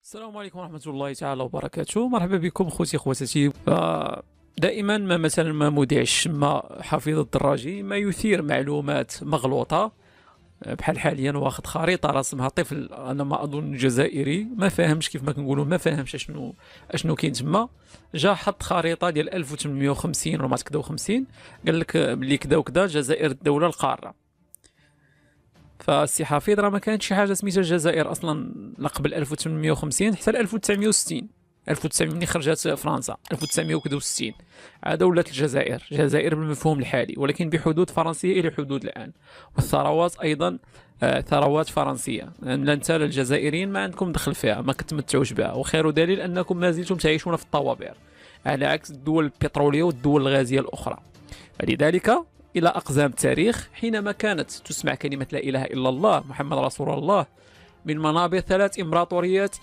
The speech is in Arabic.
السلام عليكم ورحمة الله تعالى وبركاته. مرحبا بكم خوتي خواتاتي. دائما ما مثلا ما مذيع الشمة حفيظ الدراجي ما يثير معلومات مغلوطة، بحال حاليا واخد خريطة رسمها طفل انا ما اظن جزائري ما فاهمش كيف ما كنقولوا، ما فاهمش اشنو كاين تما. جا حط خريطة ديال 1850 ولا ما كدا و50، قال لك بلي كدا وكدا الجزائر الدولة القارة. فالسي حفيظ راه ما كانت شي حاجه سميتها الجزائر اصلا لا قبل 1850 حتى ل 1960. 1900 ملي خرجت فرنسا 1960 عاد ولات الجزائر بالمفهوم الحالي، ولكن بحدود فرنسيه الى حدود الان، والثروات ايضا ثروات فرنسيه. لا انت لا الجزائريين ما عندكم دخل فيها، ما كتمتعوش بها، وخير دليل انكم ما زلتم تعيشون في الطوابير على عكس الدول البتروليه والدول الغازيه الاخرى. فلذلك إلى أقزام التاريخ حينما كانت تسمع كلمة لا إله إلا الله محمد رسول الله من منابر 3 إمبراطوريات